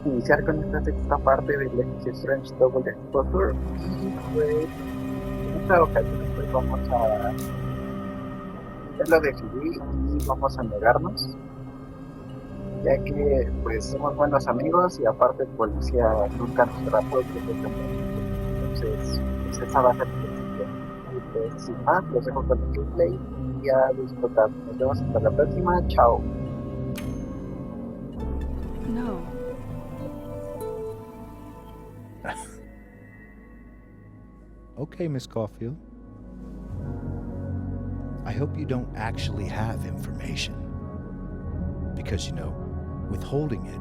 iniciar con esta sexta parte del Strange Double Exposure y pues en esta ocasión pues vamos a hacerlo decidir y vamos a negarnos, ya que pues somos buenos amigos y aparte el policía nunca nos trató completamente. Entonces pues esa va a ser la decisión. Y pues sin más los dejo con el gameplay y a disfrutar. Nos vemos hasta la próxima. Chao. No. Okay, Miss Caulfield. I hope you don't actually have information. Because, you know, withholding it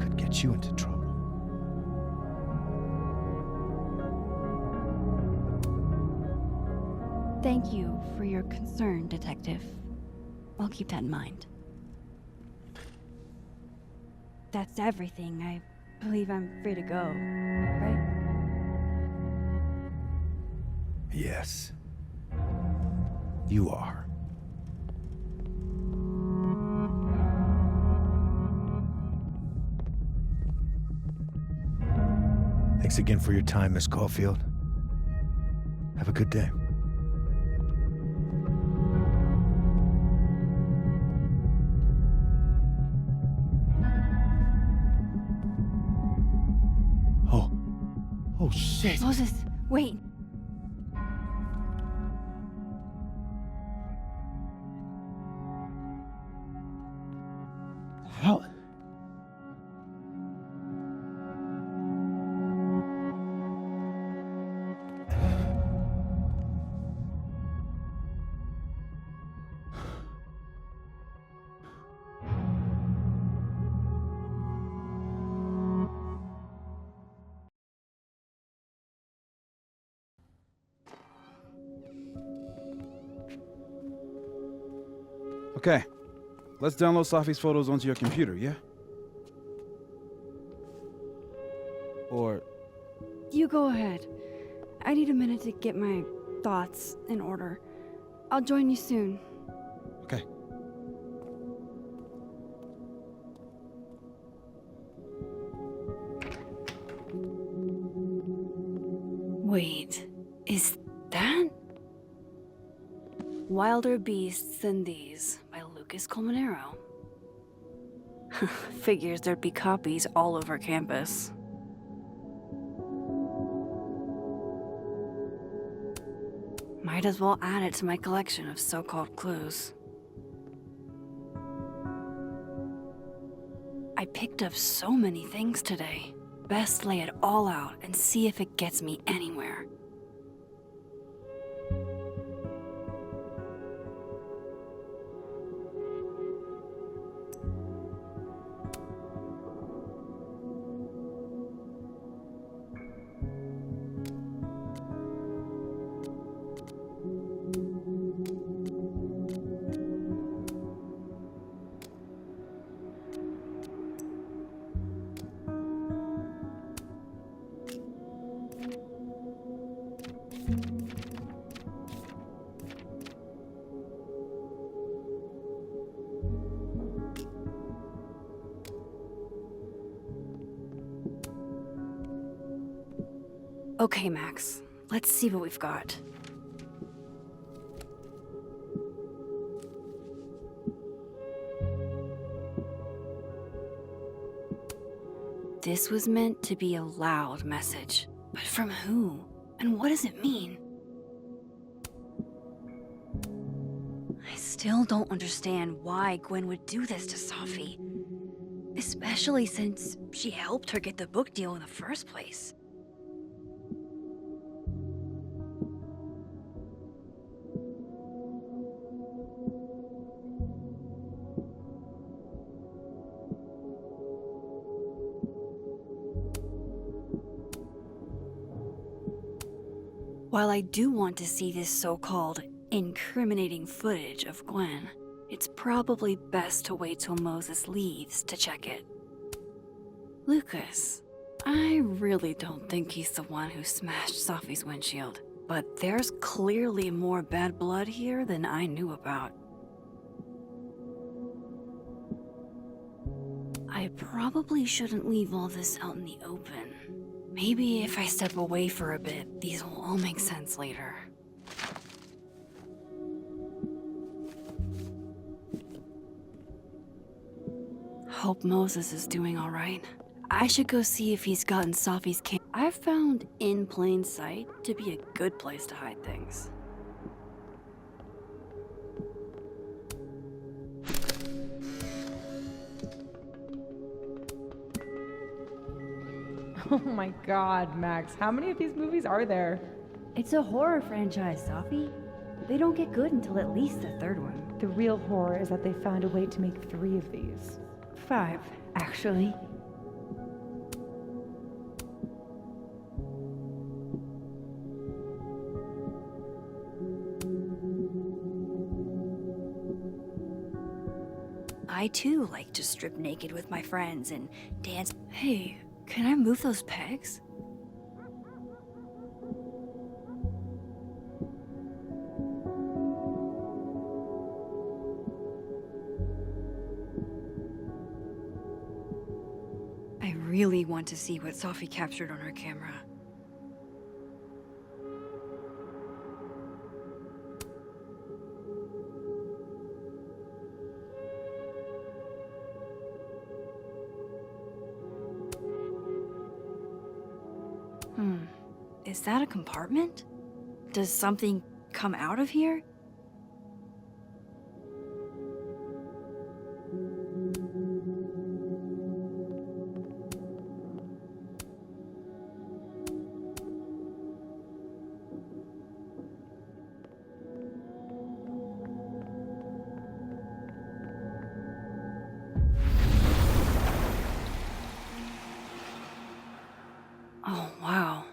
could get you into trouble. Thank you for your concern, Detective. I'll keep that in mind. That's everything. I believe I'm free to go, right? Yes. You are. Thanks again for your time, Miss Caulfield. Have a good day. Oh shit! Moses, wait. How? Okay, let's download Safi's photos onto your computer, yeah? Or... You go ahead. I need a minute to get my thoughts in order. I'll join you soon. Okay. Wait, is that? Wilder Beasts Than These by Lucas Colmenero. Figures there'd be copies all over campus. Might as well add it to my collection of so-called clues. I picked up so many things today. Best lay it all out and see if it gets me anywhere. Okay, Max. Let's see what we've got. This was meant to be a loud message. But from who? And what does it mean? I still don't understand why Gwen would do this to Safi. Especially since she helped her get the book deal in the first place. While I do want to see this so-called incriminating footage of Gwen, it's probably best to wait till Moses leaves to check it. Lucas, I really don't think he's the one who smashed Safi's windshield, but there's clearly more bad blood here than I knew about. I I probably shouldn't leave all this out in the open. Maybe if I step away for a bit, these will all make sense later. Hope Moses is doing all right. I should go see if he's gotten Safi's camp. I've found in plain sight to be a good place to hide things. Oh my god, Max, how many of these movies are there? It's a horror franchise, Safi. They don't get good until at least the third one. The real horror is that they found a way to make 3 of these. 5, actually. I too like to strip naked with my friends and dance. Hey, can I move those pegs? I really want to see what Safi captured on her camera. Is that a compartment? Does something come out of here? Oh, wow.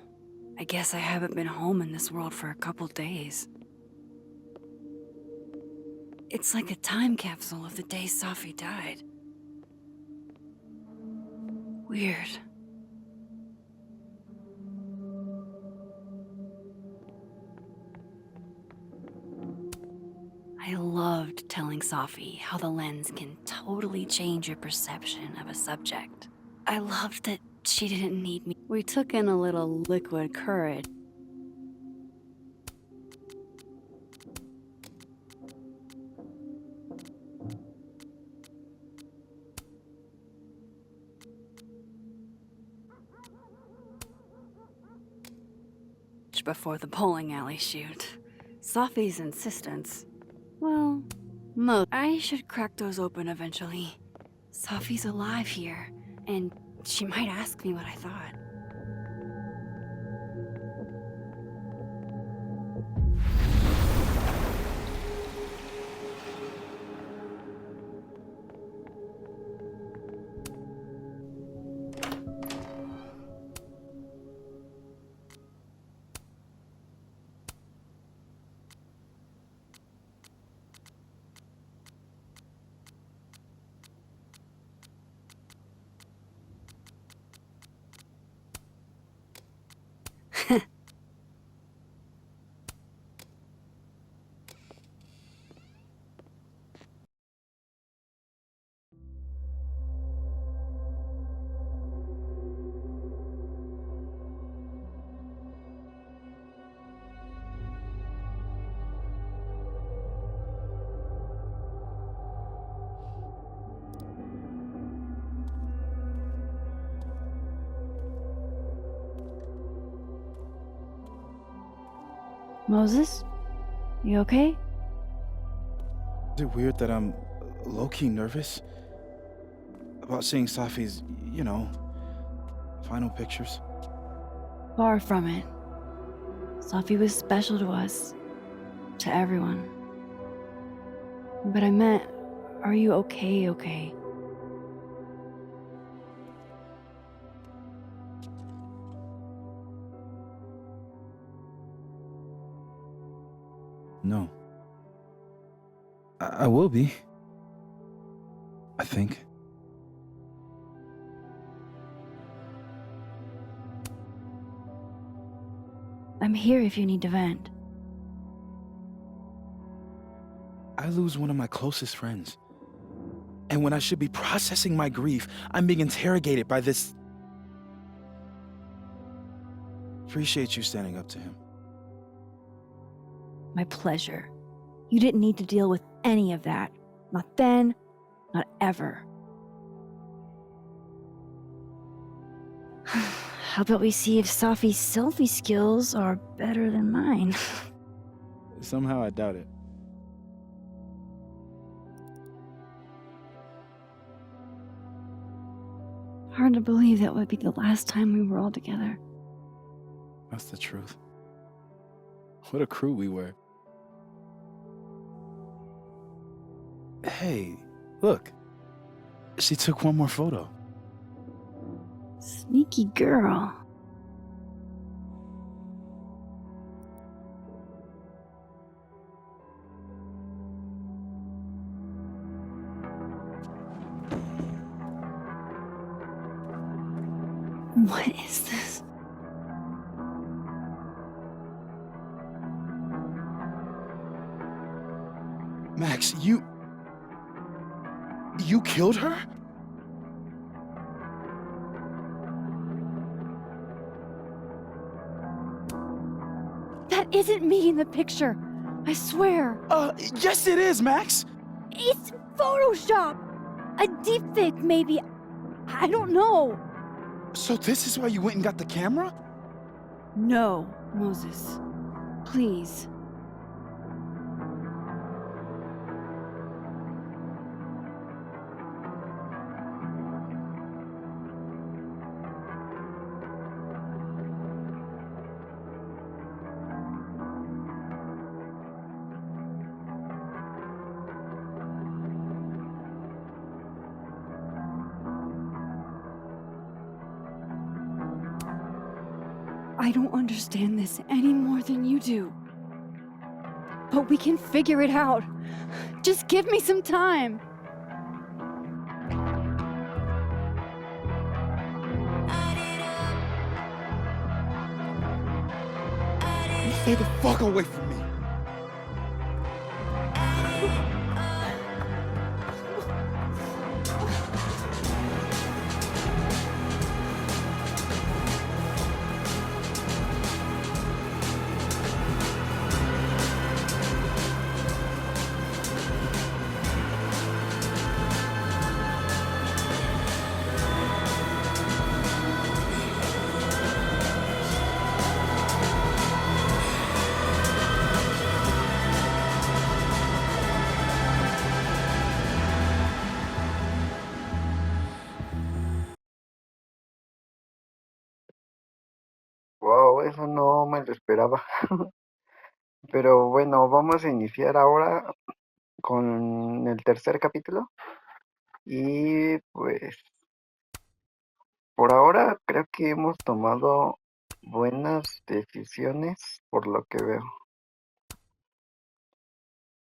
I guess I haven't been home in this world for a couple days. It's like a time capsule of the day Safi died. Weird. I loved telling Safi how the lens can totally change your perception of a subject. I loved that she didn't need me. We took in a little liquid courage. Before the bowling alley shoot. Safi's insistence. Well, I should crack those open eventually. Safi's alive here, and she might ask me what I thought. Moses? You okay? Is it weird that I'm low-key nervous about seeing Safi's, final pictures? Far from it. Safi was special to us. To everyone. But I meant, are you okay? No. I will be. I think. I'm here if you need to vent. I lose one of my closest friends. And when I should be processing my grief, I'm being interrogated by this. Appreciate you standing up to him. My pleasure. You didn't need to deal with any of that. Not then, not ever. How about we see if Safi's selfie skills are better than mine? Somehow I doubt it. Hard to believe that would be the last time we were all together. That's the truth. What a crew we were. Hey, look. She took one more photo. Sneaky girl. What is this? Max, you killed her? That isn't me in the picture. I swear. Yes it is, Max. It's Photoshop. A deepfake, maybe. I don't know. So this is why you went and got the camera? No, Moses. Please. I don't understand this any more than you do. But we can figure it out. Just give me some time. Stay the fuck away from me. Wow, eso no me lo esperaba. Pero bueno, vamos a iniciar ahora con el tercer capítulo. Y pues por ahora creo que hemos tomado buenas decisiones por lo que veo.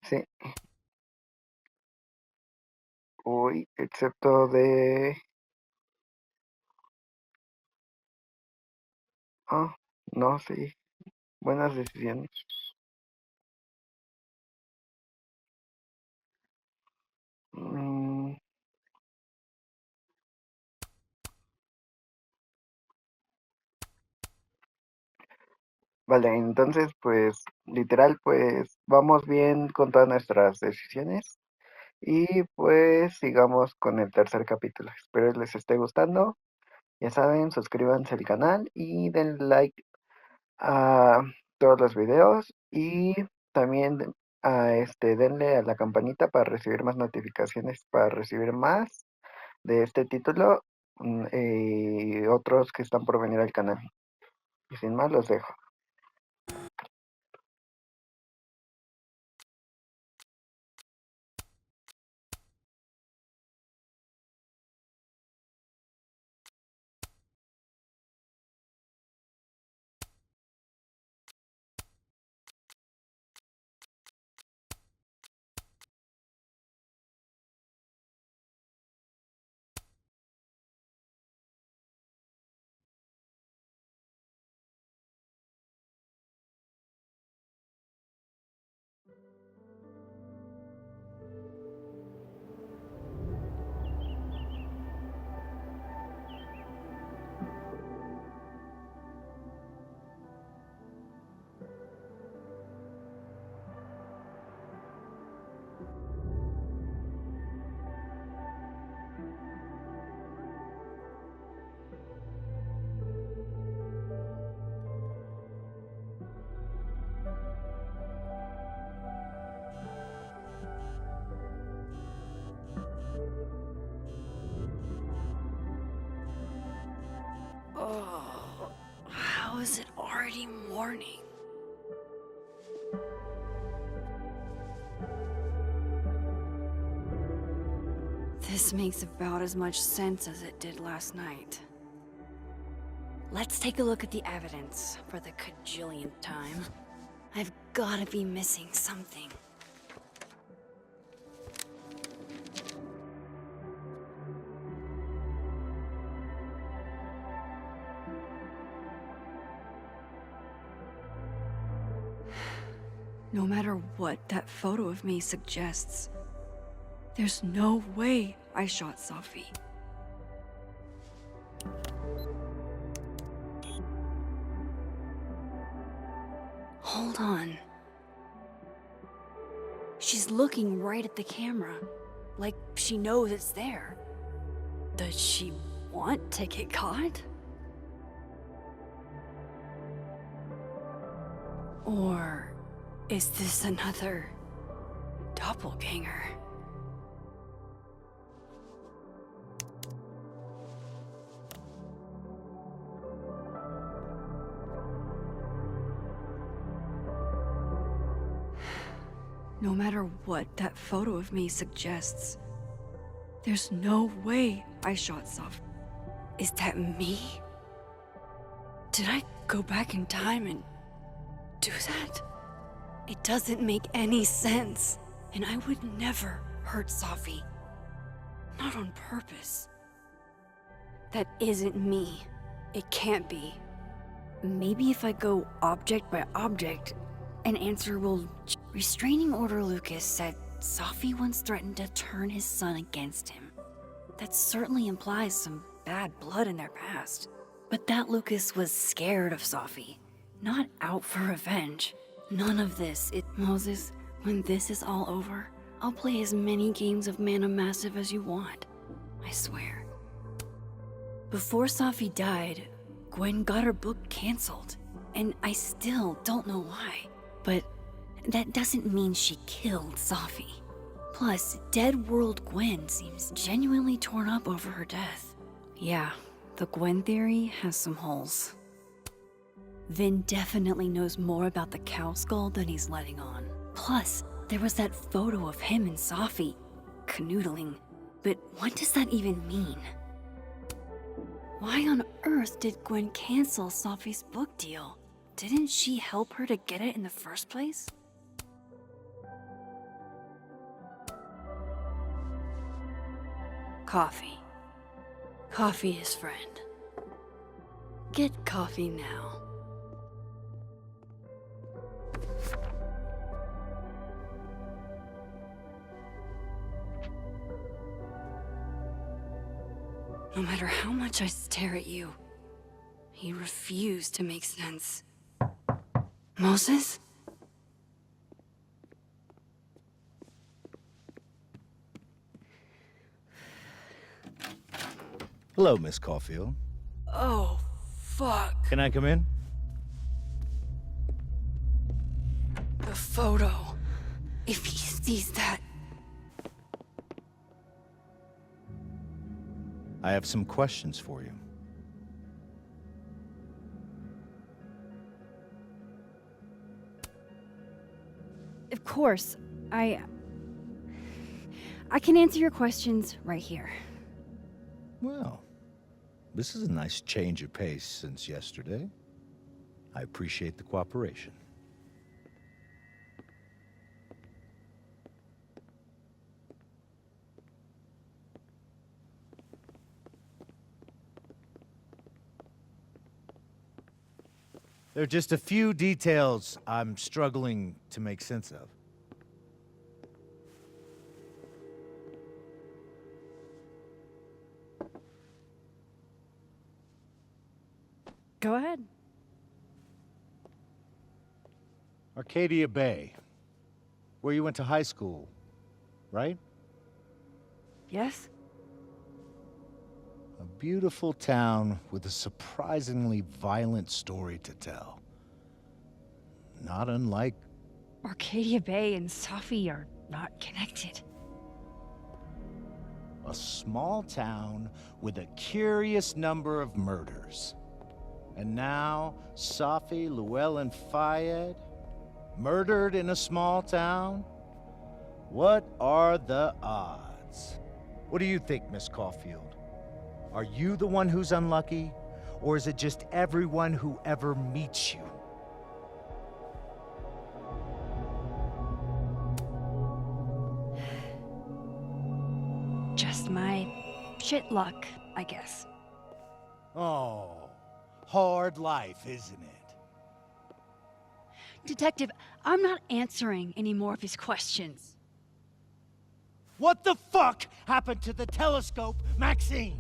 Sí, uy, excepto de... Ah, no, sí, buenas decisiones. Mm, vale, entonces pues literal pues vamos bien con todas nuestras decisiones. Y pues sigamos con el tercer capítulo. Espero les esté gustando. Ya saben, suscríbanse al canal y den like a todos los videos. Y también denle a la campanita para recibir más notificaciones, para recibir más de este título y otros que están por venir al canal. Y sin más, los dejo. Oh, how is it already morning? This makes about as much sense as it did last night. Let's take a look at the evidence for the cajillionth time. I've gotta be missing something. No matter what that photo of me suggests, there's no way I shot Sophie. Hold on. She's looking right at the camera, like she knows it's there. Does she want to get caught? Or is this another doppelganger? No matter what that photo of me suggests, there's no way I shot Sophie. Is that me? Did I go back in time and do that? It doesn't make any sense, and I would never hurt Sophie. Not on purpose. That isn't me. It can't be. Maybe if I go object by object, an answer will... Restraining Order Lucas said Sophie once threatened to turn his son against him. That certainly implies some bad blood in their past. But that Lucas was scared of Sophie, not out for revenge. None of this. Moses, when this is all over, I'll play as many games of Mana Massive as you want. I swear. Before Sophie died, Gwen got her book canceled, and I still don't know why. But that doesn't mean she killed Sophie. Plus, Dead World Gwen seems genuinely torn up over her death. Yeah, the Gwen theory has some holes. Vin definitely knows more about the cow skull than he's letting on. Plus, there was that photo of him and Sophie canoodling. But what does that even mean? Why on earth did Gwen cancel Sophie's book deal? Didn't she help her to get it in the first place? Coffee. Coffee is friend. Get coffee now. No matter how much I stare at you, he refused to make sense. Moses? Hello, Miss Caulfield. Oh, fuck. Can I come in? The photo. If he sees that... I have some questions for you. Of course, I can answer your questions right here. Well, this is a nice change of pace since yesterday. I appreciate the cooperation. There are just a few details I'm struggling to make sense of. Go ahead. Arcadia Bay, where you went to high school, right? Yes? A beautiful town with a surprisingly violent story to tell. Not unlike... Arcadia Bay and Sophie are not connected. a small town with a curious number of murders. And now, Safi, Llewellyn Fayed, murdered in a small town? What are the odds? What do you think, Miss Caulfield? Are you the one who's unlucky? Or is it just everyone who ever meets you? Just my shit luck, I guess. Oh, hard life, isn't it? Detective, I'm not answering any more of his questions. What the fuck happened to the telescope, Maxine?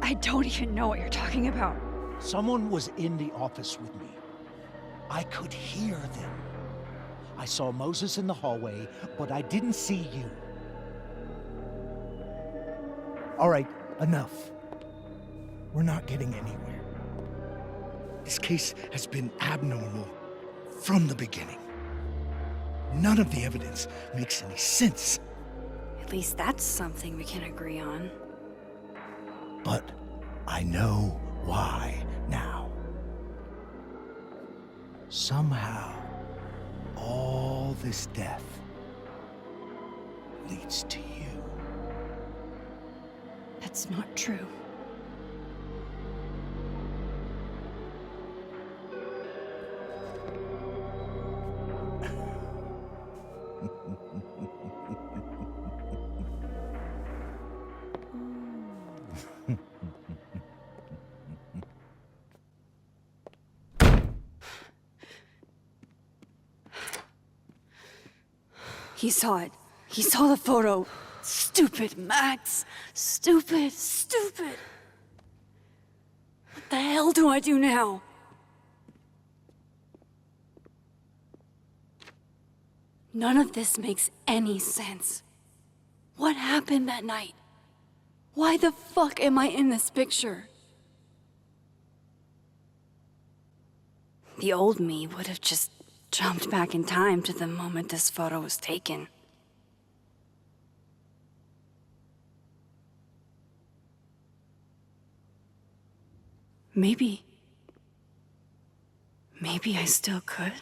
I don't even know what you're talking about. Someone was in the office with me. I could hear them. I saw Moses in the hallway, but I didn't see you. All right, enough. We're not getting anywhere. This case has been abnormal from the beginning. None of the evidence makes any sense. At least that's something we can agree on. But I know why now. Somehow, all this death leads to you. That's not true. He saw it. He saw the photo. Stupid, Max. Stupid, stupid. What the hell do I do now? None of this makes any sense. What happened that night? Why the fuck am I in this picture? The old me would have just jumped back in time to the moment this photo was taken. Maybe I still could.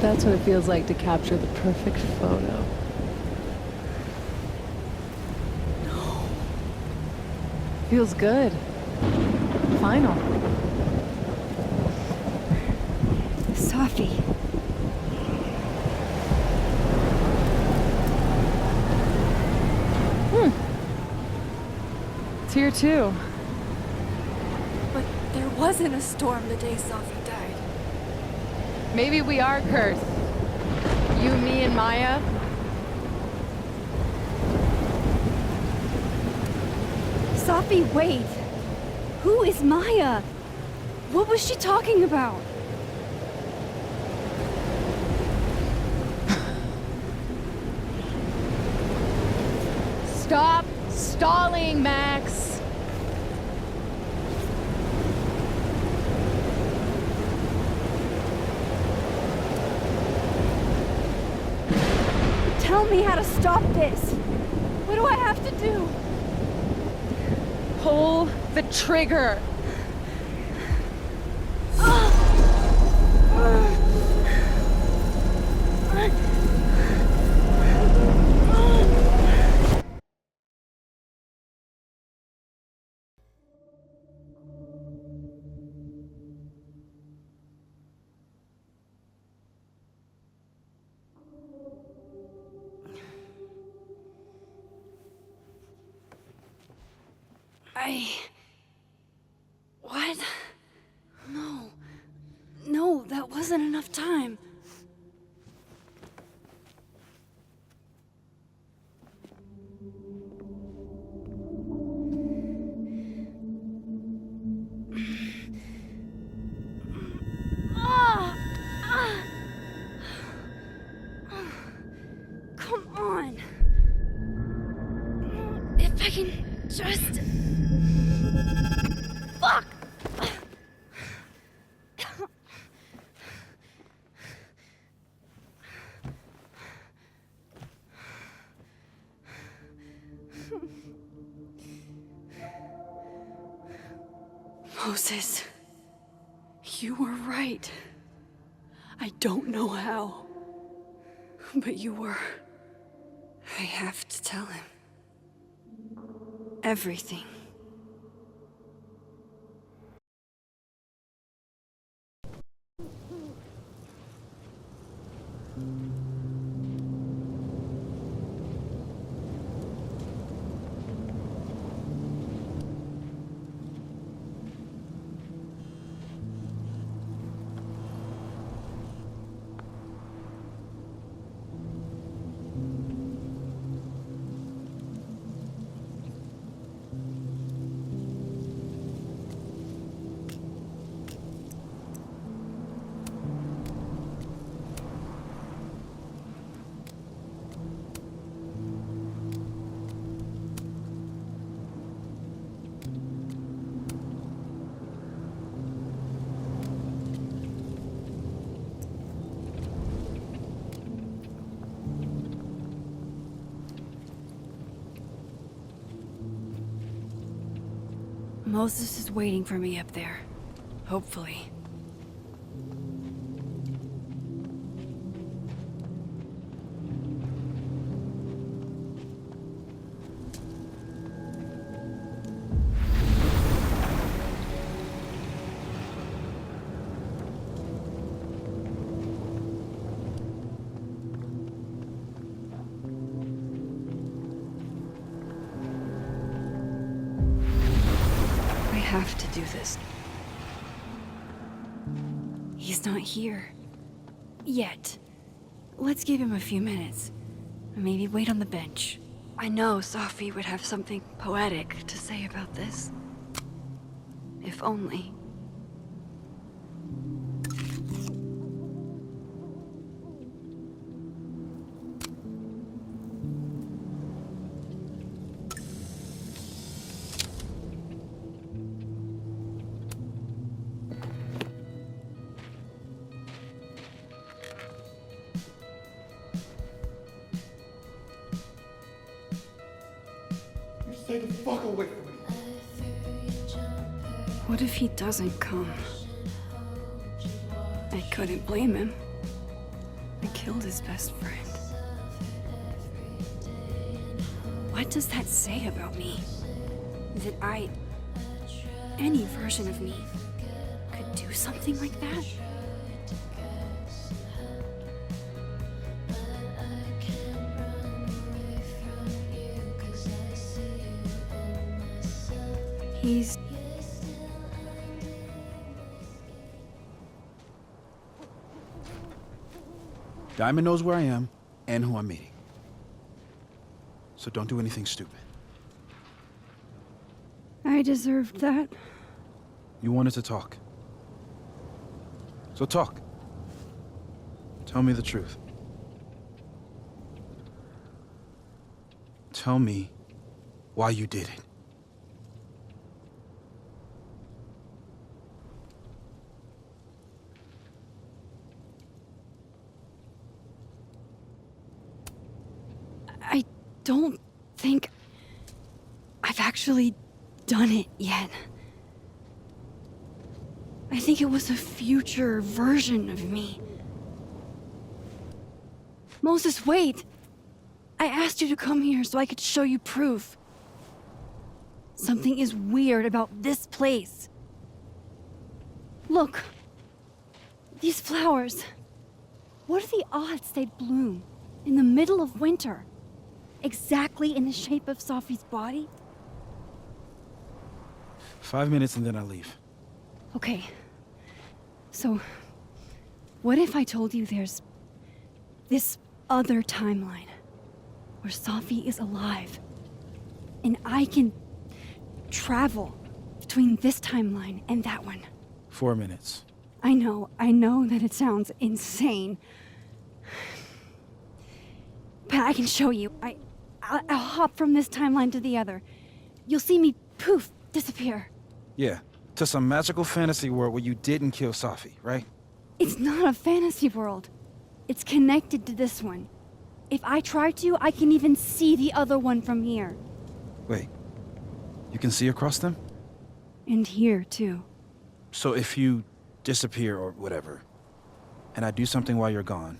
That's what it feels like to capture the perfect photo. No. Feels good. Final. Safi. It's here too. But there wasn't a storm the day Safi died. Maybe we are cursed. You, me, and Maya. Safi, wait. Who is Maya? What was she talking about? Stop stalling, Max. Tell me how to stop this. What do I have to do? Pull the trigger. What? No. No, that wasn't enough time. Come on. If I can just... Fuck! Moses, you were right. I don't know how, but you were. I have to tell him. Everything. Moses is waiting for me up there. Hopefully. I have to do this. He's not here. Yet. Let's give him a few minutes. Maybe wait on the bench. I know Sophie would have something poetic to say about this. If only. Stay the fuck away from me. What if he doesn't come? I couldn't blame him. I killed his best friend. What does that say about me? That any version of me, could do something like that? He's... Diamond knows where I am and who I'm meeting. So don't do anything stupid. I deserved that. You wanted to talk. So talk. Tell me the truth. Tell me why you did it. I don't think I've actually done it yet. I think it was a future version of me. Moses, wait! I asked you to come here so I could show you proof. Something is weird about this place. Look. These flowers. What are the odds they'd bloom in the middle of winter? Exactly in the shape of Sophie's body? 5 minutes and then I leave. Okay. So, what if I told you there's this other timeline where Sophie is alive and I can travel between this timeline and that one? 4 minutes. I know that it sounds insane. But I can show you. I'll hop from this timeline to the other. You'll see me, poof, disappear. Yeah, to some magical fantasy world where you didn't kill Sophie, right? It's not a fantasy world. It's connected to this one. If I try to, I can even see the other one from here. Wait, you can see across them? And here, too. So if you disappear or whatever, and I do something while you're gone...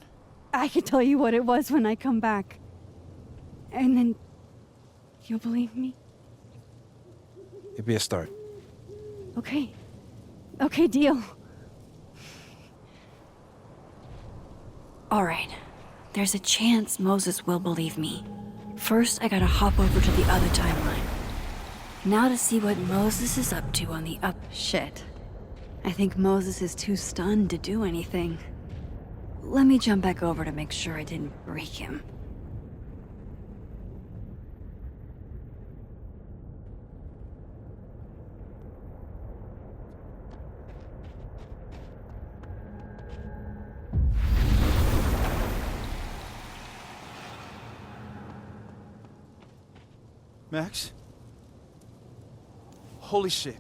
I can tell you what it was when I come back. And then... you'll believe me? It'd be a start. Okay. Okay, deal. All right. There's a chance Moses will believe me. First, I gotta hop over to the other timeline. Now to see what Moses is up to on the up... Shit. I think Moses is too stunned to do anything. Let me jump back over to make sure I didn't break him. Max? Holy shit.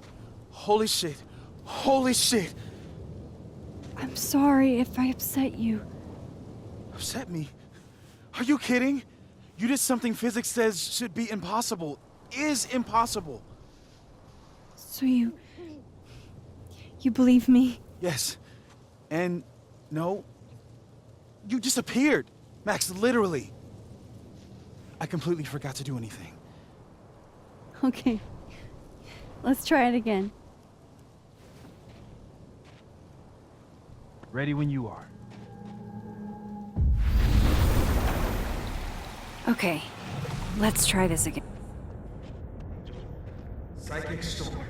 Holy shit. Holy shit! I'm sorry if I upset you. Upset me? Are you kidding? You did something physics says should be impossible. Is impossible. So you believe me? Yes. And no. You disappeared. Max, literally. I completely forgot to do anything. Okay. Let's try it again. Ready when you are. Okay. Let's try this again. Psychic storm.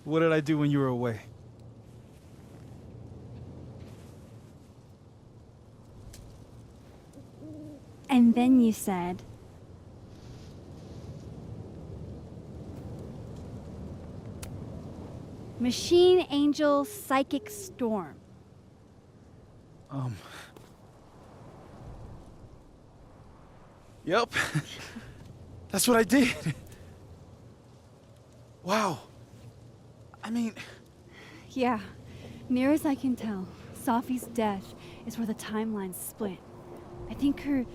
What did I do when you were away? And then you said... Machine Angel Psychic Storm. Yep. That's what I did. Wow. I mean... Yeah. Near as I can tell, Sophie's death is where the timelines split. I think her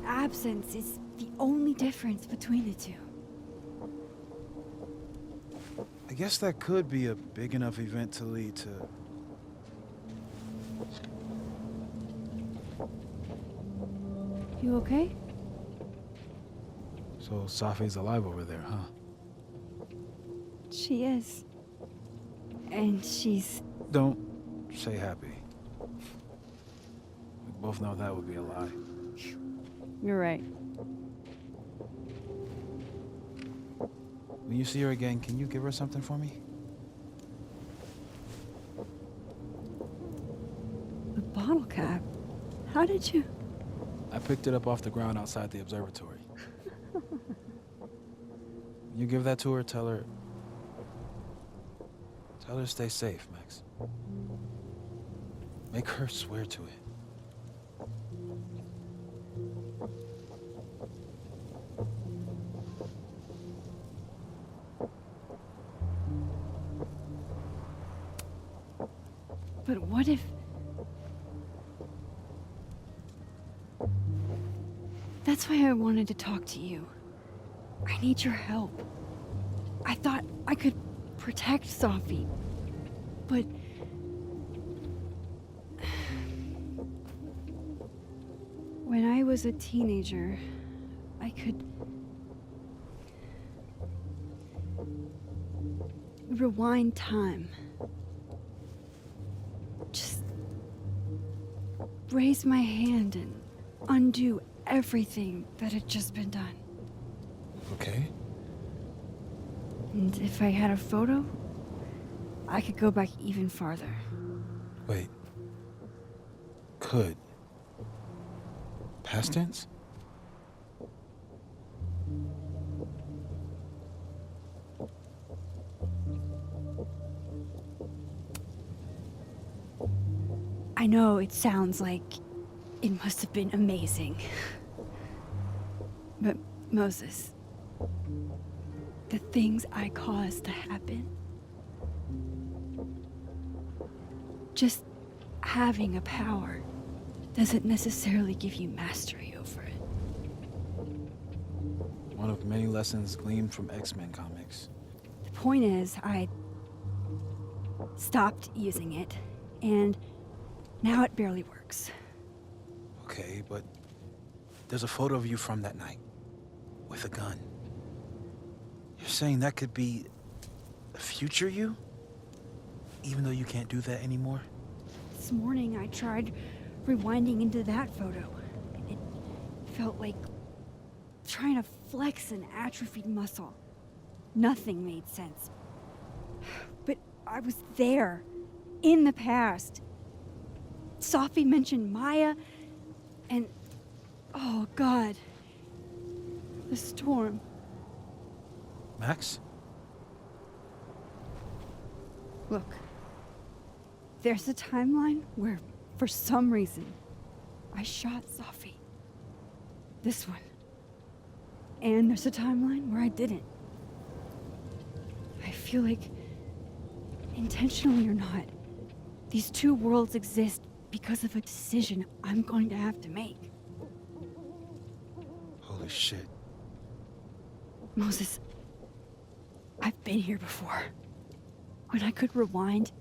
absence is the only difference between the two. I guess that could be a big enough event to lead to... You okay? So Sophie's alive over there, huh? She is. And she's... Don't say happy. We both know that would be a lie. You're right. When you see her again, can you give her something for me? A bottle cap? How did you... I picked it up off the ground outside the observatory. When you give that to her, tell her to stay safe, Max. Make her swear to it. But what if... That's why I wanted to talk to you. I need your help. I thought I could protect Sophie, but... When I was a teenager, I could... rewind time. Just raise my hand and undo everything that had just been done. Okay. And if I had a photo, I could go back even farther. Wait. Could. Past tense? I know it sounds like it must have been amazing. But Moses, the things I caused to happen, just having a power doesn't necessarily give you mastery over it. One of many lessons gleaned from X-Men comics. The point is, I stopped using it, and now it barely works. Okay, but there's a photo of you from that night with a gun. You're saying that could be the future you? Even though you can't do that anymore? This morning I tried rewinding into that photo. It felt like trying to flex an atrophied muscle. Nothing made sense. But I was there, in the past. Sophie mentioned Maya, and oh God, the storm. Max? Look, there's a timeline where, for some reason, I shot Sophie. This one. And there's a timeline where I didn't. I feel like, intentionally or not, these two worlds exist because of a decision I'm going to have to make. Holy shit. Moses, I've been here before. When I could rewind,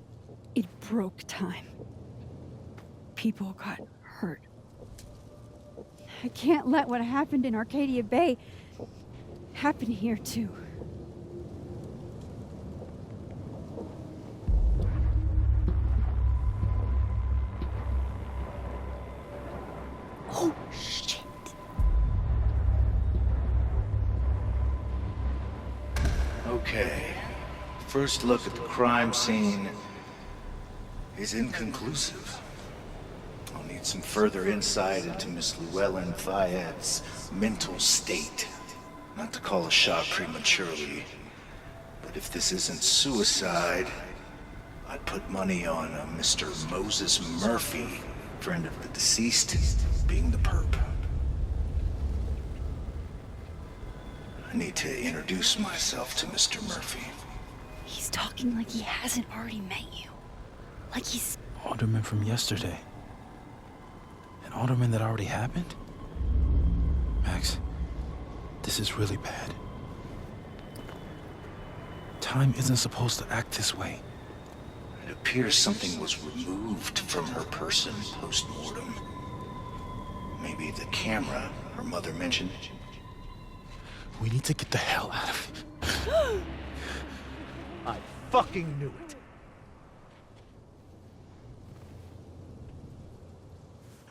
it broke time. People got hurt. I can't let what happened in Arcadia Bay happen here too. Oh, shit. Okay. First look at the crime scene is inconclusive. I'll need some further insight into Miss Llewellyn Fayette's mental state. Not to call a shot prematurely, but if this isn't suicide, I'd put money on a Mr. Moses Murphy, friend of the deceased, being the perp. I need to introduce myself to Mr. Murphy. He's talking like he hasn't already met you. Like he's... Alderman from yesterday. An alderman that already happened? Max, this is really bad. Time isn't supposed to act this way. It appears something was removed from her person post-mortem. Maybe the camera her mother mentioned. We need to get the hell out of here. I fucking knew it.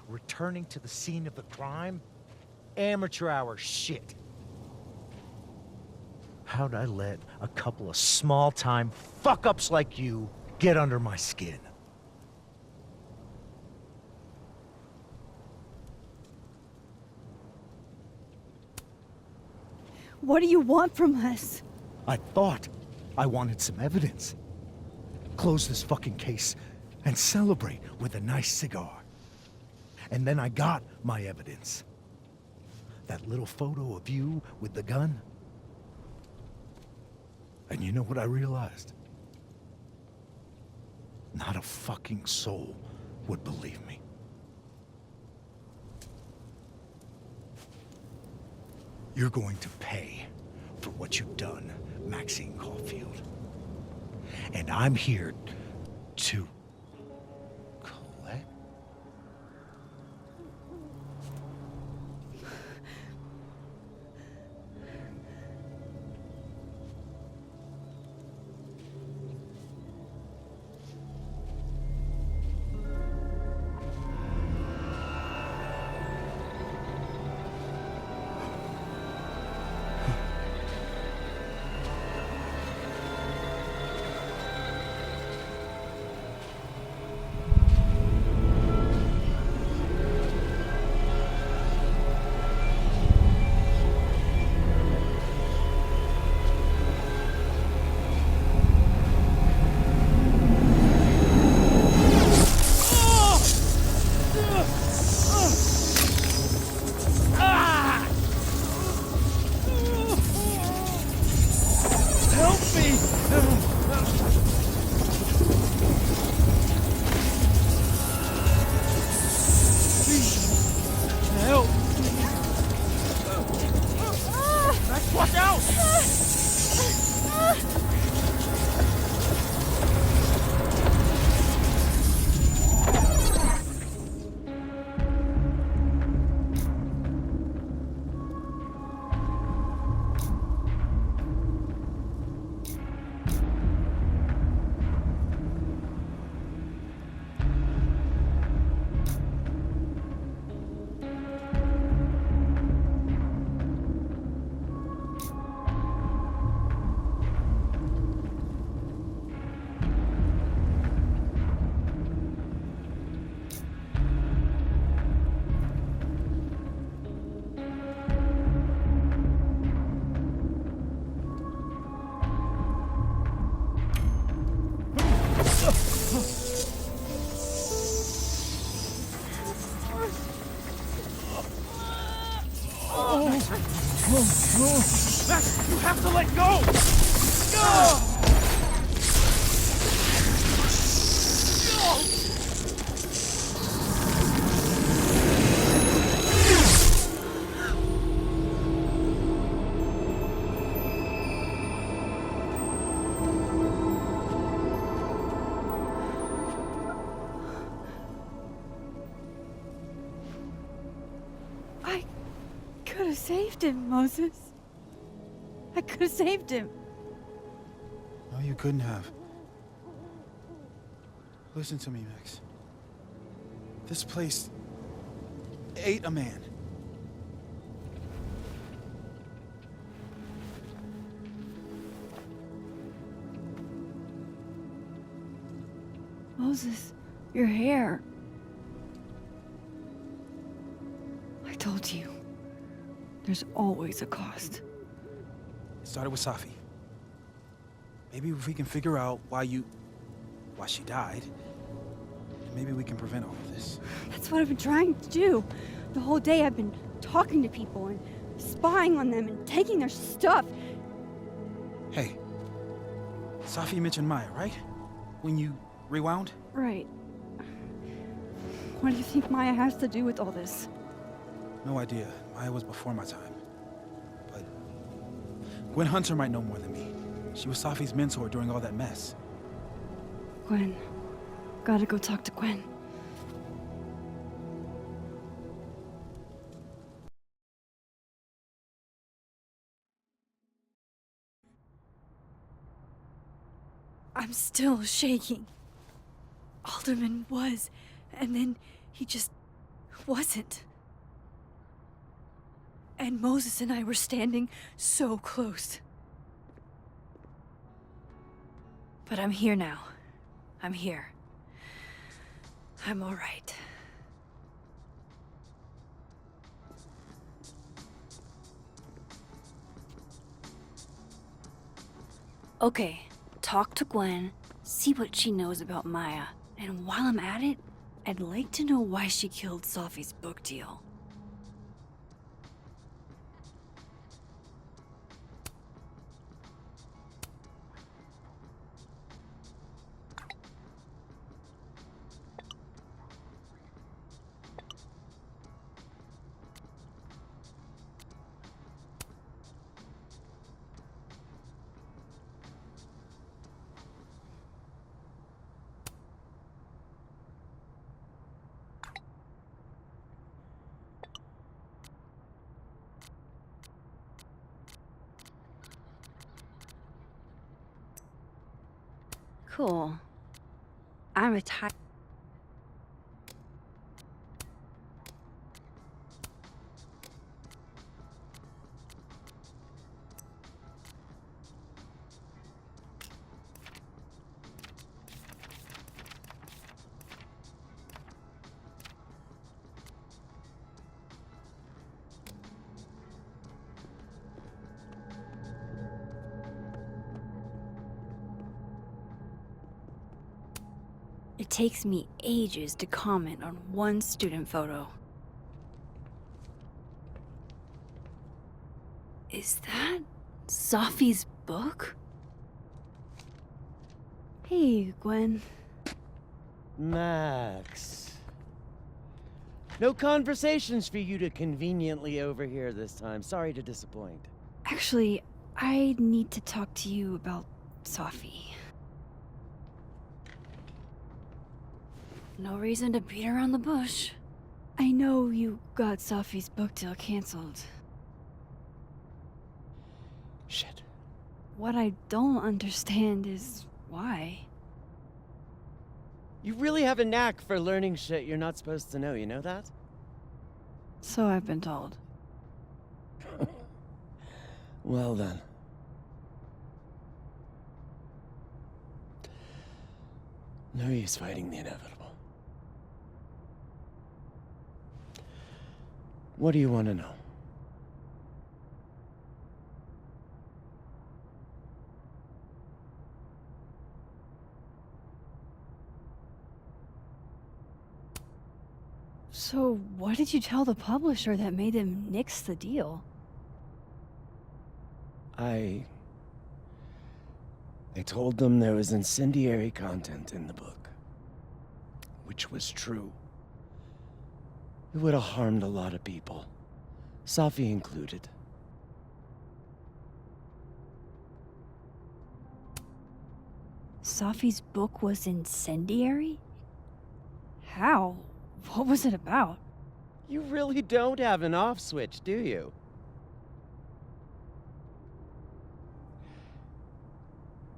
Returning to the scene of the crime? Amateur hour shit. How'd I let a couple of small-time fuck-ups like you get under my skin? What do you want from us? I thought I wanted some evidence. Close this fucking case and celebrate with a nice cigar. And then I got my evidence. That little photo of you with the gun. And you know what I realized? Not a fucking soul would believe me. You're going to pay for what you've done, Maxine Caulfield. And I'm here to collect. Max, you have to let go! I could have saved him, Moses. I could have saved him. No, you couldn't have. Listen to me, Max. This place ate a man. Moses, your hair. I told you. There's always a cost. It started with Safi. Maybe if we can figure out why she died, maybe we can prevent all of this. That's what I've been trying to do. The whole day I've been talking to people and spying on them and taking their stuff. Hey, Safi mentioned Maya, right? When you rewound? Right. What do you think Maya has to do with all this? No idea. Maya was before my time. But Gwen Hunter might know more than me. She was Safi's mentor during all that mess. Gwen. Gotta go talk to Gwen. I'm still shaking. Alderman was, and then he just wasn't. And Moses and I were standing so close. But I'm here now. I'm here. I'm all right. Okay, talk to Gwen, see what she knows about Maya, and while I'm at it, I'd like to know why she killed Safi's book deal. Cool. I'm a type. It takes me ages to comment on one student photo. Is that Sophie's book? Hey, Gwen. Max. No conversations for you to conveniently overhear this time. Sorry to disappoint. Actually, I need to talk to you about Sophie. No reason to beat around the bush. I know you got Sophie's book deal canceled. Shit. What I don't understand is why. You really have a knack for learning shit you're not supposed to know, you know that? So I've been told. Well then. No use fighting the inevitable. What do you want to know? So what did you tell the publisher that made them nix the deal? I told them there was incendiary content in the book. Which was true. It would have harmed a lot of people. Sophie included. Sophie's book was incendiary? How? What was it about? You really don't have an off switch, do you?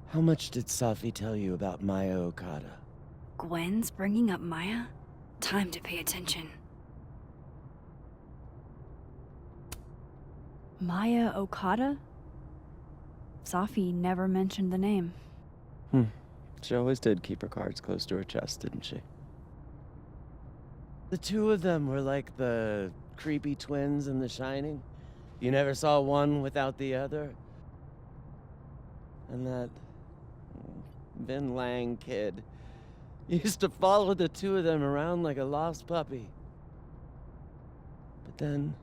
How much did Sophie tell you about Maya Okada? Gwen's bringing up Maya? Time to pay attention. Maya Okada? Sophie never mentioned the name. She always did keep her cards close to her chest, didn't she? The two of them were like the creepy twins in The Shining. You never saw one without the other. And that Vin Lang kid used to follow the two of them around like a lost puppy. But then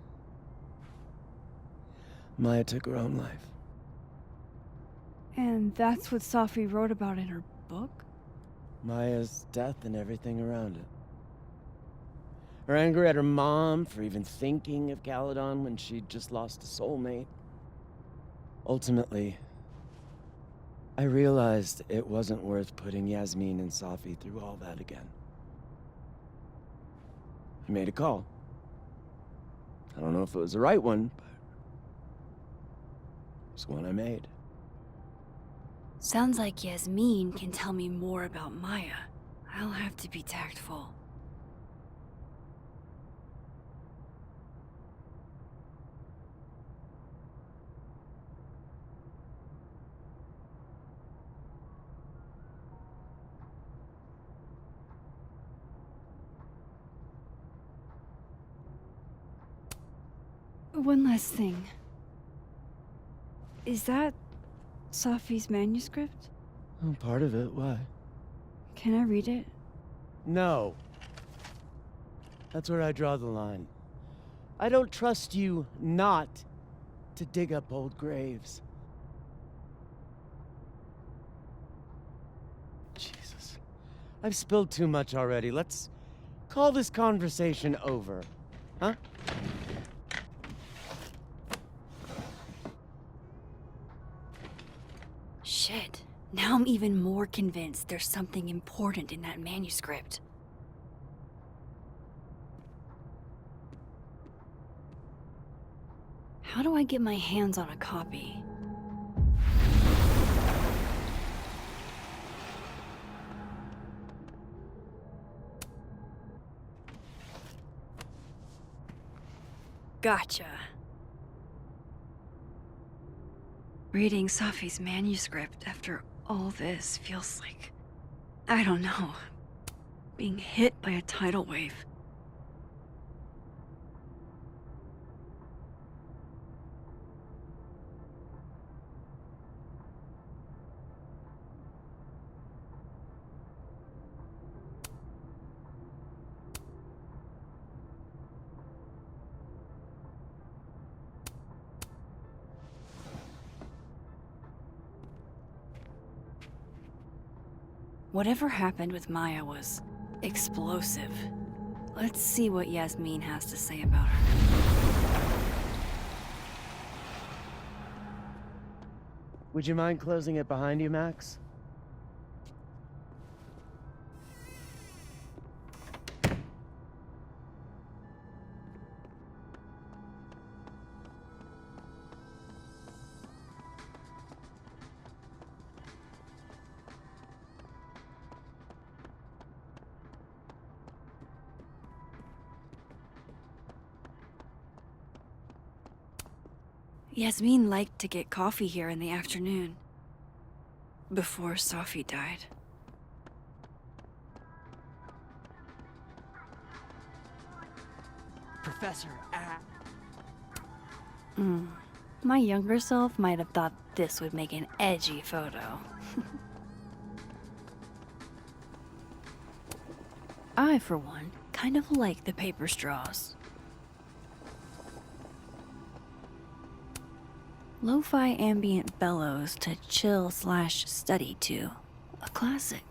Maya took her own life. And that's what Sophie wrote about in her book? Maya's death and everything around it. Her anger at her mom for even thinking of Caledon when she'd just lost a soulmate. Ultimately, I realized it wasn't worth putting Yasmin and Sophie through all that again. I made a call. I don't know if it was the right one, but it's one I made. Sounds like Yasmin can tell me more about Maya. I'll have to be tactful. One last thing. Is that Sophie's manuscript? Oh, part of it. Why? Can I read it? No. That's where I draw the line. I don't trust you not to dig up old graves. Jesus. I've spilled too much already. Let's call this conversation over. Huh? Shit. Now I'm even more convinced there's something important in that manuscript. How do I get my hands on a copy? Gotcha. Reading Safi's manuscript after all this feels like, I don't know, being hit by a tidal wave. Whatever happened with Maya was explosive. Let's see what Yasmin has to say about her. Would you mind closing it behind you, Max? Yasmin liked to get coffee here in the afternoon. Before Safi died. Professor, My younger self might have thought this would make an edgy photo. I, for one, kind of like the paper straws. Lo-fi ambient bellows to chill/study to. A classic.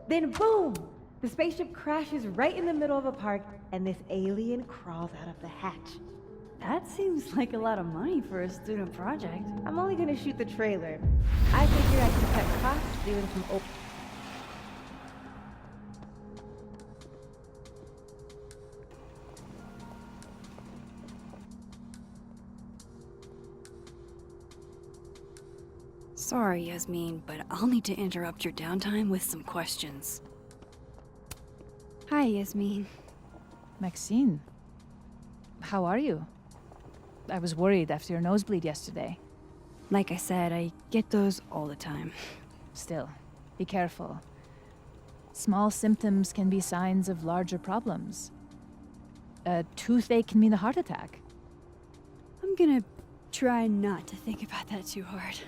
Then boom! The spaceship crashes right in the middle of a park, and this alien crawls out of the hatch. That seems like a lot of money for a student project. I'm only gonna shoot the trailer. I figured I can cut costs doing some Sorry, Yasmin, but I'll need to interrupt your downtime with some questions. Hi, Yasmin. Maxine, how are you? I was worried after your nosebleed yesterday. Like I said, I get those all the time. Still, be careful. Small symptoms can be signs of larger problems. A toothache can mean a heart attack. I'm gonna try not to think about that too hard.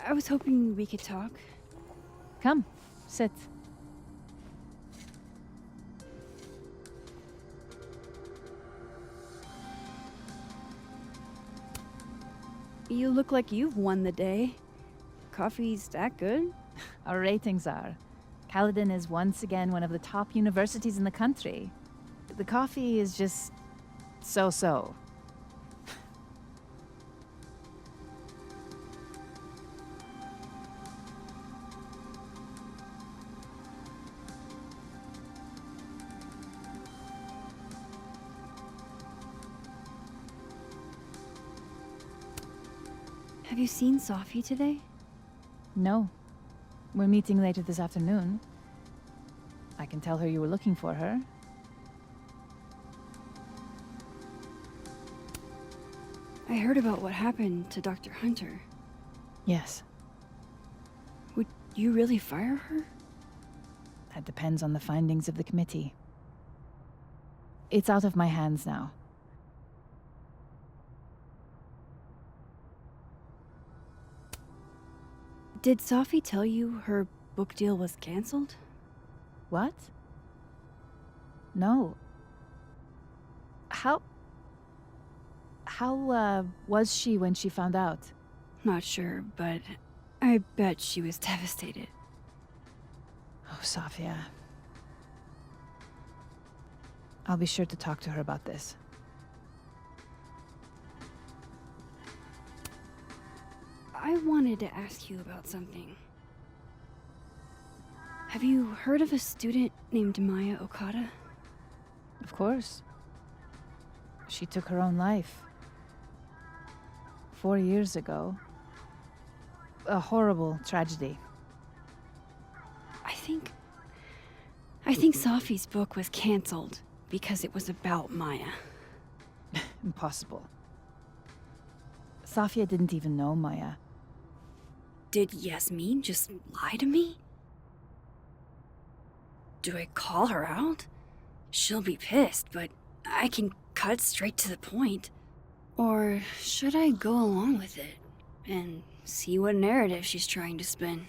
I was hoping we could talk. Come, sit. You look like you've won the day. Coffee's that good? Our ratings are. Caledon is once again one of the top universities in the country. The coffee is just so-so. Have you seen Safi today? No. We're meeting later this afternoon. I can tell her you were looking for her. I heard about what happened to Dr. Hunter. Yes. Would you really fire her? That depends on the findings of the committee. It's out of my hands now. Did Safi tell you her book deal was canceled? What? No. How was she when she found out? Not sure, but I bet she was devastated. Oh, Safia. I'll be sure to talk to her about this. I wanted to ask you about something. Have you heard of a student named Maya Okada? Of course. She took her own life. 4 years ago. A horrible tragedy. I I think Sophie's book was cancelled because it was about Maya. Impossible. Safia didn't even know Maya. Did Yasmin just lie to me? Do I call her out? She'll be pissed, but I can cut straight to the point. Or should I go along with it and see what narrative she's trying to spin?